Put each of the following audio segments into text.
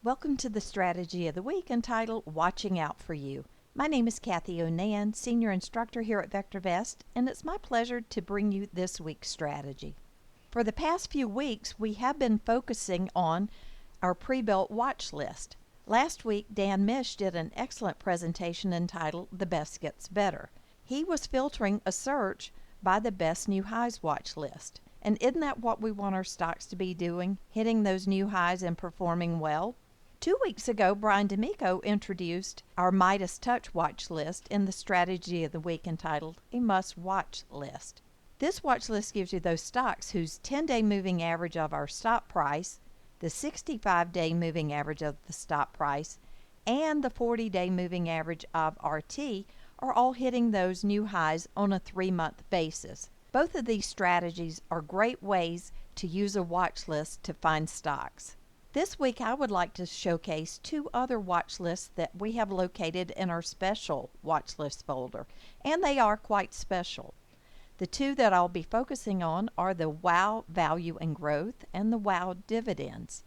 Welcome to the Strategy of the Week entitled Watching Out for You. My name is Cathy O'Nan, Senior Instructor here at VectorVest, and it's my pleasure to bring you this week's strategy. For the past few weeks, we have been focusing on our pre-built watch list. Last week, Dan Mish did an excellent presentation entitled The Best Gets Better. He was filtering a search by the best new highs watch list. And isn't that what we want our stocks to be doing? Hitting those new highs and performing well? 2 weeks ago, Brian D'Amico introduced our Midas Touch watch list in the Strategy of the Week entitled A Must Watch List. This watch list gives you those stocks whose 10-day moving average of our stop price, the 65-day moving average of the stop price, and the 40-day moving average of RT are all hitting those new highs on a 3-month basis. Both of these strategies are great ways to use a watch list to find stocks. This week I would like to showcase 2 other watch lists that we have located in our special watch list folder, and they are quite special. The 2 that I'll be focusing on are the WOW Value and Growth and the WOW Dividends.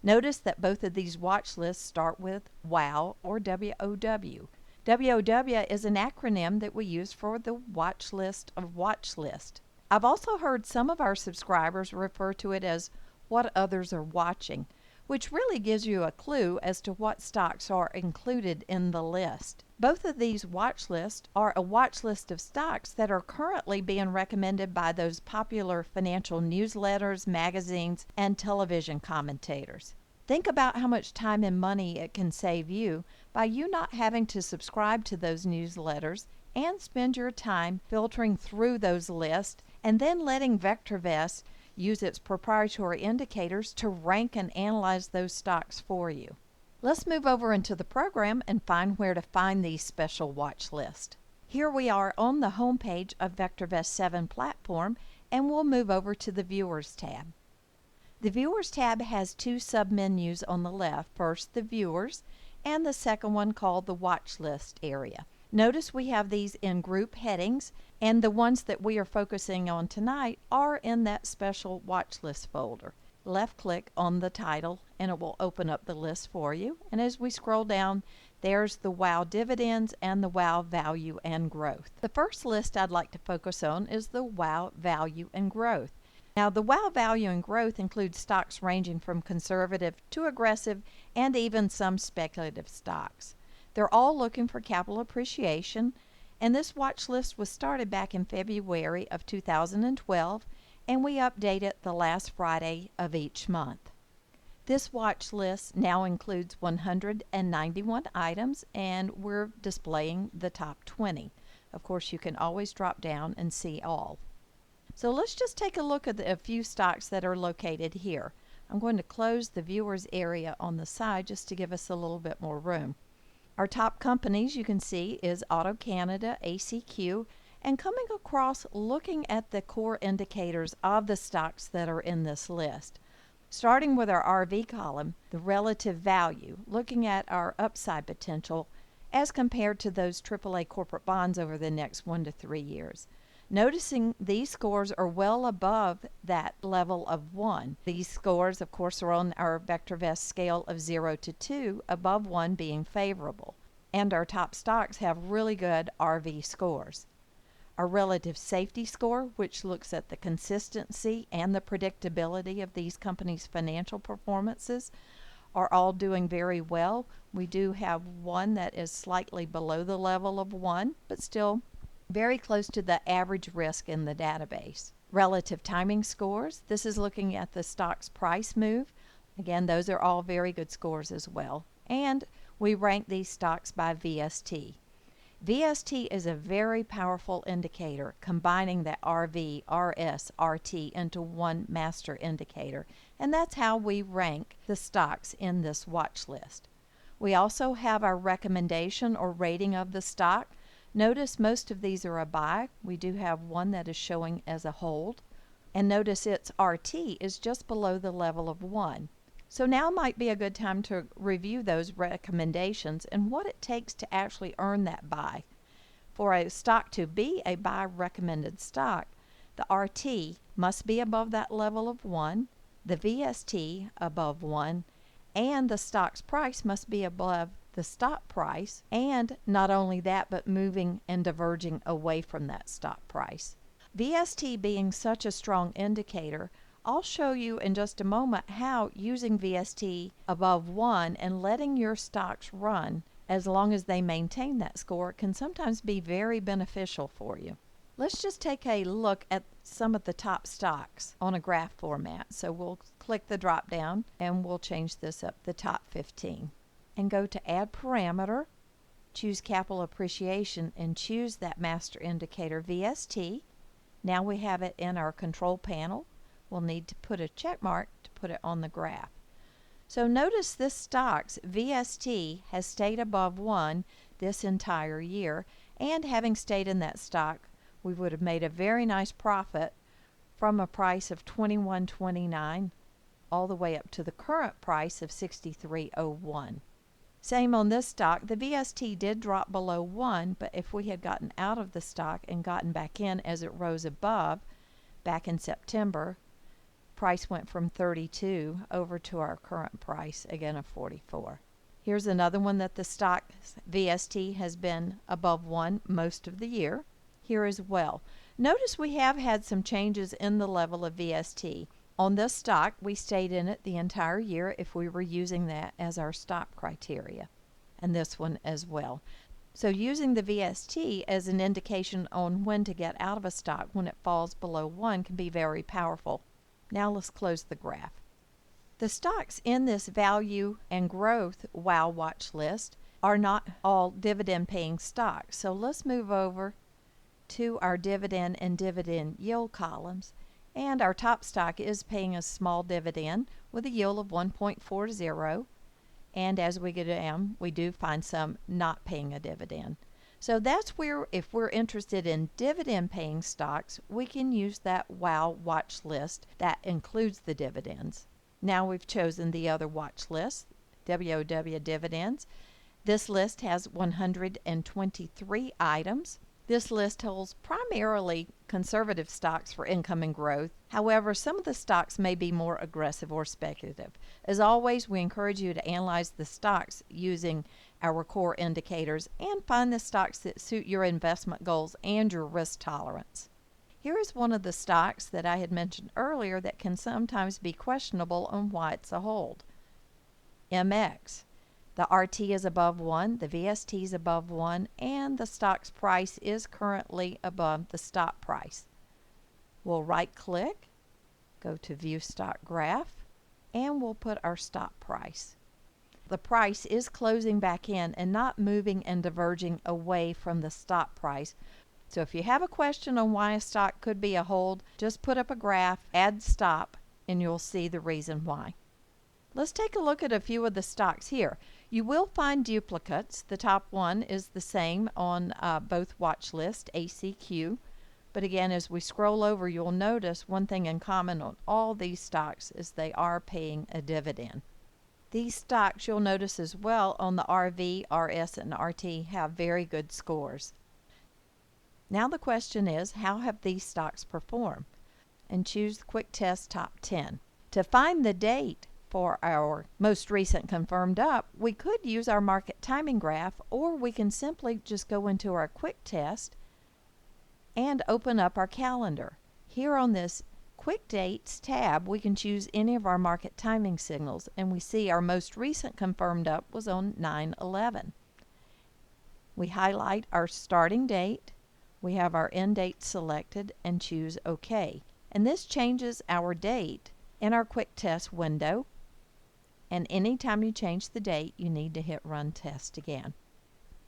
Notice that both of these watch lists start with WOW or WOW. WOW is an acronym that we use for the watch list of watch list. I've also heard some of our subscribers refer to it as what others are watching, which really gives you a clue as to what stocks are included in the list. Both of these watch lists are a watch list of stocks that are currently being recommended by those popular financial newsletters, magazines, and television commentators. Think about how much time and money it can save you by you not having to subscribe to those newsletters and spend your time filtering through those lists and then letting VectorVest use its proprietary indicators to rank and analyze those stocks for you. Let's move over into the program and find where to find these special watch lists. Here we are on the home page of VectorVest 7 platform, and we'll move over to the Viewers tab. The Viewers tab has 2 submenus on the left. First, the Viewers, and the second one called the Watch List area. Notice we have these in group headings, and the ones that we are focusing on tonight are in that special watch list folder. Left click on the title and it will open up the list for you. And as we scroll down, there's the WOW Dividends and the WOW Value and Growth. The first list I'd like to focus on is the WOW Value and Growth. Now, the WOW Value and Growth includes stocks ranging from conservative to aggressive and even some speculative stocks. They're all looking for capital appreciation, and this watch list was started back in February of 2012, and we update it the last Friday of each month. This watch list now includes 191 items, and we're displaying the top 20. Of course, you can always drop down and see all. So let's just take a look at a few stocks that are located here. I'm going to close the viewers area on the side just to give us a little bit more room. Our top companies you can see is Auto Canada, ACQ, and coming across looking at the core indicators of the stocks that are in this list. Starting with our RV column, the relative value, looking at our upside potential as compared to those AAA corporate bonds over the next 1 to 3 years. Noticing these scores are well above that level of 1. These scores, of course, are on our VectorVest scale of 0 to 2, above 1 being favorable. And our top stocks have really good RV scores. Our relative safety score, which looks at the consistency and the predictability of these companies' financial performances, are all doing very well. We do have one that is slightly below the level of 1, but still very close to the average risk in the database. Relative timing scores, this is looking at the stock's price move. Again, those are all very good scores as well. And we rank these stocks by VST. VST is a very powerful indicator, combining the RV, RS, RT into one master indicator, and that's how we rank the stocks in this watch list. We also have our recommendation or rating of the stock. Notice most of these are a buy. We do have one that is showing as a hold. And notice its RT is just below the level of 1. So now might be a good time to review those recommendations and what it takes to actually earn that buy. For a stock to be a buy recommended stock, the RT must be above that level of 1, the VST above 1, and the stock's price must be above the stock price, and not only that, but moving and diverging away from that stock price. VST being such a strong indicator, I'll show you in just a moment how using VST above 1 and letting your stocks run as long as they maintain that score can sometimes be very beneficial for you. Let's just take a look at some of the top stocks on a graph format. So we'll click the drop down and we'll change this up the top 15 and go to add parameter, choose capital appreciation, and choose that master indicator VST. Now we have it in our control panel. We'll need to put a check mark to put it on the graph. So notice this stock's VST has stayed above 1 this entire year, and having stayed in that stock, we would have made a very nice profit from a price of $21.29 all the way up to the current price of $63.01. Same on this stock. The VST did drop below 1, but if we had gotten out of the stock and gotten back in as it rose above back in September, price went from 32 over to our current price again of 44. Here's another one that the stock VST has been above 1 most of the year. Here as well. Notice we have had some changes in the level of VST. On this stock, we stayed in it the entire year if we were using that as our stop criteria, and this one as well. So using the VST as an indication on when to get out of a stock when it falls below 1 can be very powerful. Now let's close the graph. The stocks in this value and growth WOW watch list are not all dividend paying stocks. So let's move over to our dividend and dividend yield columns, and our top stock is paying a small dividend with a yield of 1.40, and as we go down we do find some not paying a dividend. So that's where, if we're interested in dividend paying stocks, we can use that WOW watch list that includes the dividends. Now we've chosen the other watch list, WOW dividends. This list has 123 items. This list holds primarily conservative stocks for income and growth. However, some of the stocks may be more aggressive or speculative. As always, we encourage you to analyze the stocks using our core indicators and find the stocks that suit your investment goals and your risk tolerance. Here is one of the stocks that I had mentioned earlier that can sometimes be questionable on why it's a hold. MX. The RT is above 1, the VST is above 1, and the stock's price is currently above the stop price. We'll right click, go to View Stock Graph, and we'll put our stop price. The price is closing back in and not moving and diverging away from the stop price. So if you have a question on why a stock could be a hold, just put up a graph, add stop, and you'll see the reason why. Let's take a look at a few of the stocks here. You will find duplicates. The top one is the same on both watch lists, ACQ. But again, as we scroll over, you'll notice one thing in common on all these stocks is they are paying a dividend. These stocks, you'll notice as well on the RV, RS, and RT have very good scores. Now the question is, how have these stocks performed? And choose the Quick Test Top 10. To find the date for our most recent confirmed up, we could use our market timing graph, or we can simply just go into our quick test and open up our calendar. Here on this quick dates tab, we can choose any of our market timing signals, and we see our most recent confirmed up was on 9/11. We highlight our starting date, we have our end date selected, and choose OK. And this changes our date in our quick test window. And anytime you change the date, you need to hit Run Test again.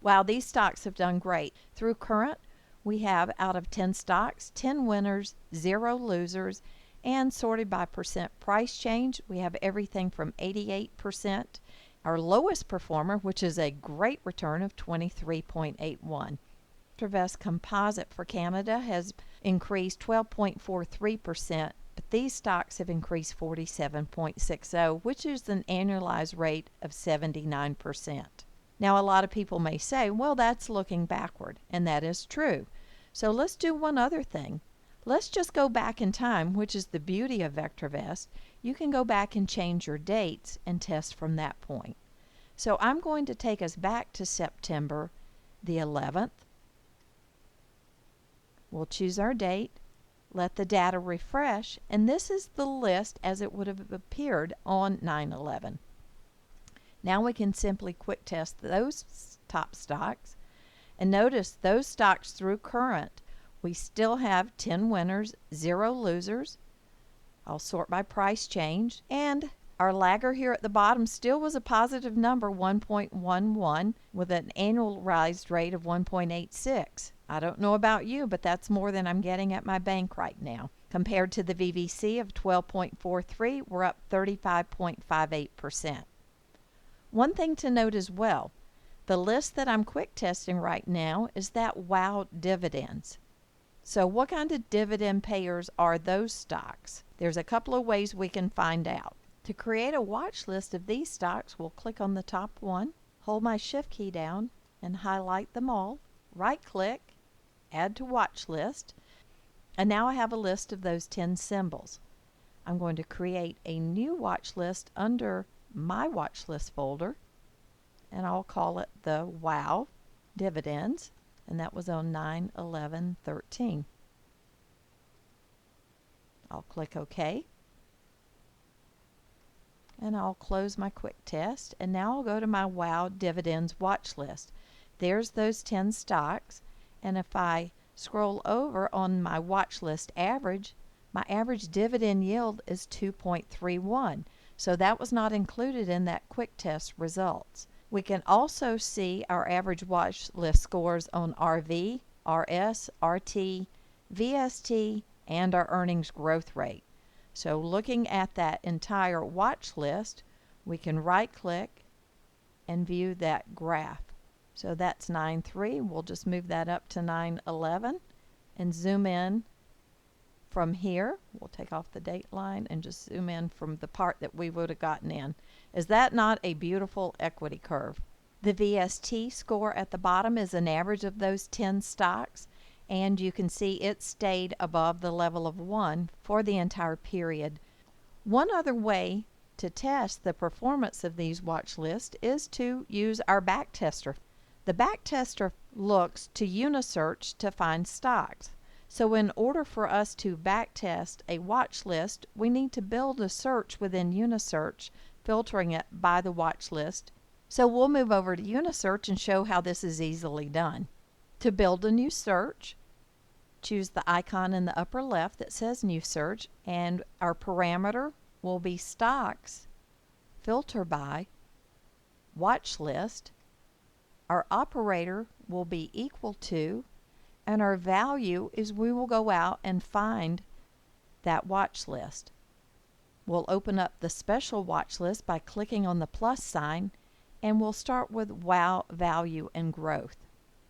Wow, these stocks have done great. Through current, we have out of 10 stocks, 10 winners, 0 losers, and sorted by percent price change, we have everything from 88%. Our lowest performer, which is a great return of 23.81. VectorVest Composite for Canada has increased 12.43%. But these stocks have increased 47.60, which is an annualized rate of 79%. Now, a lot of people may say, well, that's looking backward, and that is true. So let's do one other thing. Let's just go back in time, which is the beauty of VectorVest. You can go back and change your dates and test from that point. So I'm going to take us back to September the 11th. We'll choose our date, let the data refresh, and this is the list as it would have appeared on 9/11. Now we can simply quick test those top stocks, and notice those stocks through current. We still have 10 winners, 0 losers. I'll sort by price change, and our lagger here at the bottom still was a positive number, 1.11, with an annualized rate of 1.86. I don't know about you, but that's more than I'm getting at my bank right now. Compared to the VVC of 12.43, we're up 35.58%. One thing to note as well, the list that I'm quick testing right now is that WOW dividends. So what kind of dividend payers are those stocks? There's a couple of ways we can find out. To create a watch list of these stocks, we'll click on the top one, hold my shift key down, and highlight them all. Right click, add to watch list, and now I have a list of those 10 symbols. I'm going to create a new watch list under my watch list folder, and I'll call it the WOW dividends, and that was on 9/11/13. I'll click OK, and I'll close my quick test, and now I'll go to my WOW dividends watch list. There's those 10 stocks, and if I scroll over on my watch list average, my average dividend yield is 2.31. So that was not included in that quick test results. We can also see our average watch list scores on RV, RS, RT, VST, and our earnings growth rate. So looking at that entire watch list, we can right click and view that graph. So that's 9/3. We'll just move that up to 9/11 and zoom in from here. We'll take off the date line and just zoom in from the part that we would have gotten in. Is that not a beautiful equity curve? The VST score at the bottom is an average of those 10 stocks, and you can see it stayed above the level of 1 for the entire period. One other way to test the performance of these watch lists is to use our back tester. The back tester looks to Unisearch to find stocks. So in order for us to backtest a watch list, we need to build a search within Unisearch, filtering it by the watch list. So we'll move over to Unisearch and show how this is easily done. To build a new search, choose the icon in the upper left that says New Search, and our parameter will be stocks, filter by, watch list. Our operator will be equal to, and our value is we will go out and find that watch list. We'll open up the special watch list by clicking on the plus sign, and we'll start with WOW value and growth.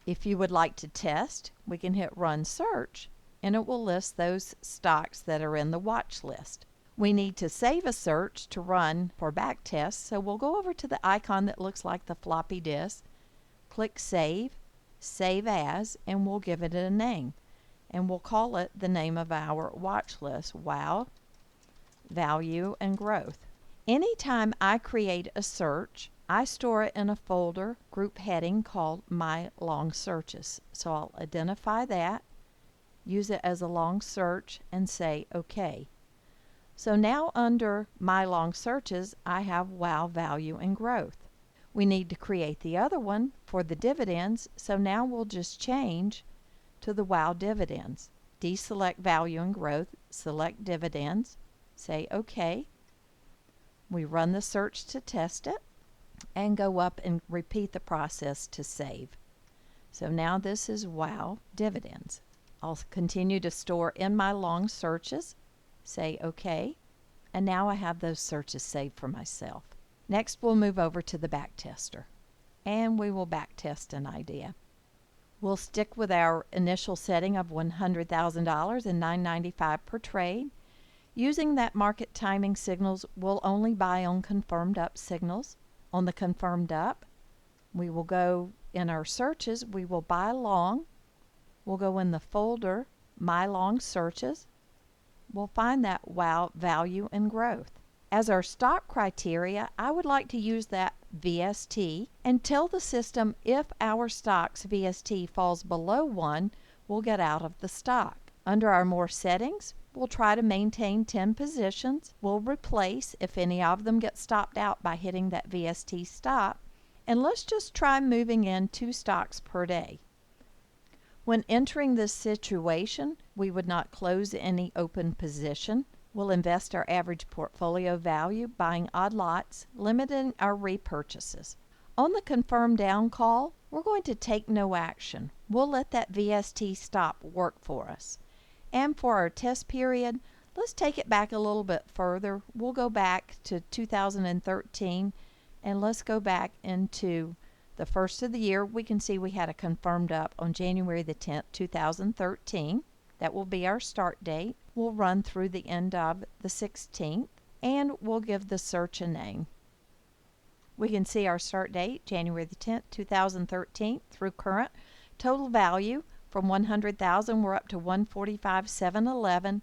If you would like to test, we can hit run search, and it will list those stocks that are in the watch list. We need to save a search to run for back tests, so we'll go over to the icon that looks like the floppy disk, click save, save as, and we'll give it a name, and we'll call it the name of our watch list, WOW value and growth. Anytime I create a search, I store it in a folder group heading called my long searches. So I'll identify that, use it as a long search, and say OK. So now under my long searches, I have WOW value and growth. We need to create the other one for the dividends, so now we'll just change to the WOW dividends. Deselect value and growth, select dividends, say OK. We run the search to test it, and go up and repeat the process to save. So now this is WOW dividends. I'll continue to store in my long searches, say OK, and now I have those searches saved for myself. Next, we'll move over to the back tester, and we will back test an idea. We'll stick with our initial setting of $100,000 and $9.95 per trade. Using that market timing signals, we'll only buy on confirmed up signals. On the confirmed up, we will go in our searches, we will buy long. We'll go in the folder My Long Searches, we'll find that wow value and growth. As our stop criteria, I would like to use that VST and tell the system if our stock's VST falls below 1, we'll get out of the stock. Under our More settings, we'll try to maintain 10 positions. We'll replace if any of them get stopped out by hitting that VST stop. And let's just try moving in 2 stocks per day. When entering this situation, we would not close any open position. We'll invest our average portfolio value, buying odd lots, limiting our repurchases. On the confirm down call, we're going to take no action. We'll let that VST stop work for us. And for our test period, let's take it back a little bit further. We'll go back to 2013 and let's go back into the first of the year. We can see we had a confirmed up on January the 10th, 2013. That will be our start date. We'll run through the end of the 16th and we'll give the search a name. We can see our start date, January the 10th, 2013 through current. Total value from 100,000 we're up to 145,711.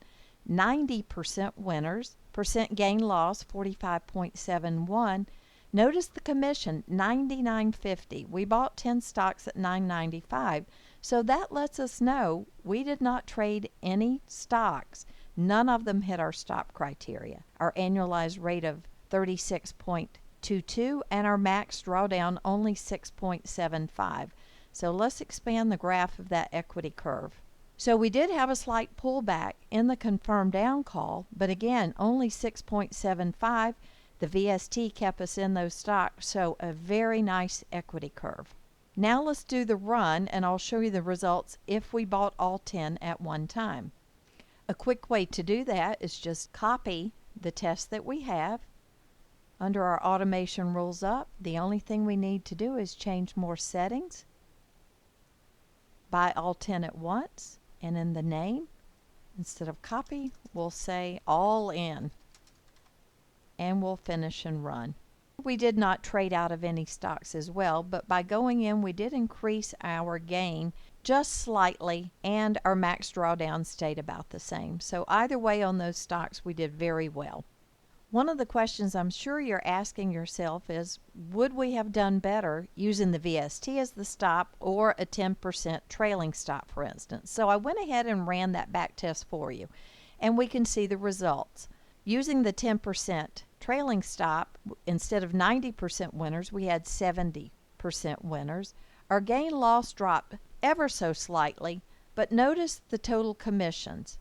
90% winners. Percent gain loss 45.71. Notice the commission, $99.50. We bought 10 stocks at $9.95. So that lets us know we did not trade any stocks. None of them hit our stop criteria. Our annualized rate of 36.22 and our max drawdown only 6.75. So let's expand the graph of that equity curve. So we did have a slight pullback in the confirmed down call, but again, only 6.75. The VST kept us in those stocks, so a very nice equity curve. Now let's do the run, and I'll show you the results if we bought all 10 at one time. A quick way to do that is just copy the test that we have. Under our automation rules up, the only thing we need to do is change more settings. Buy all 10 at once, and in the name, instead of copy, we'll say all in. And we'll finish and run. We did not trade out of any stocks as well, but by going in we did increase our gain just slightly and our max drawdown stayed about the same. So either way on those stocks we did very well. One of the questions I'm sure you're asking yourself is, would we have done better using the VST as the stop or a 10% trailing stop, for instance? So I went ahead and ran that back test for you, and we can see the results. Using the 10% trailing stop, instead of 90% winners, we had 70% winners. Our gain loss dropped ever so slightly, but notice the total commissions,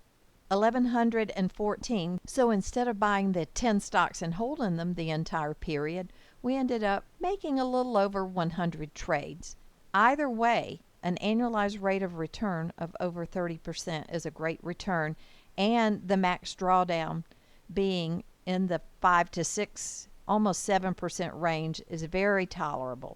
1,114. So instead of buying the 10 stocks and holding them the entire period, we ended up making a little over 100 trades. Either way, an annualized rate of return of over 30% is a great return, and the max drawdown being in the 5 to 6, almost 7% range is very tolerable.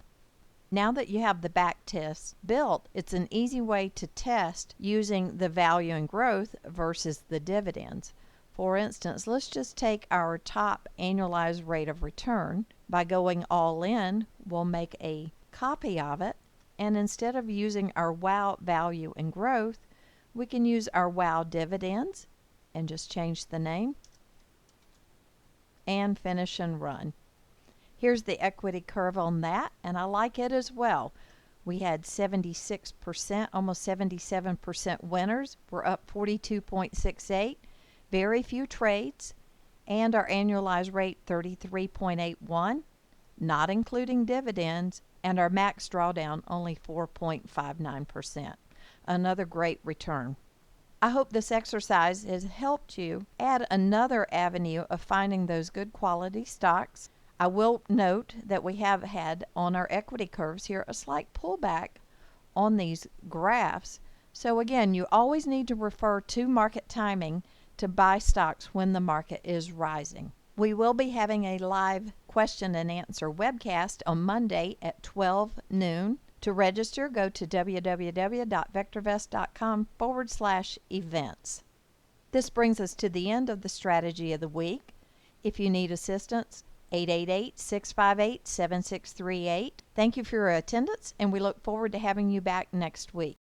Now that you have the back test built, it's an easy way to test using the value and growth versus the dividends. For instance, let's just take our top annualized rate of return. By going all in, we'll make a copy of it, and instead of using our wow value and growth, we can use our wow dividends and just change the name and finish and run. Here's the equity curve on that, and I like it as well. We had 76%, almost 77% winners. We're up 42.68. Very few trades, and our annualized rate 33.81, not including dividends, and our max drawdown only 4.59%. Another great return. I hope this exercise has helped you add another avenue of finding those good quality stocks. I will note that we have had on our equity curves here a slight pullback on these graphs. So again, you always need to refer to market timing to buy stocks when the market is rising. We will be having a live question and answer webcast on Monday at 12 noon. To register, go to www.vectorvest.com/events. This brings us to the end of the strategy of the week. If you need assistance, 888-658-7638. Thank you for your attendance, and we look forward to having you back next week.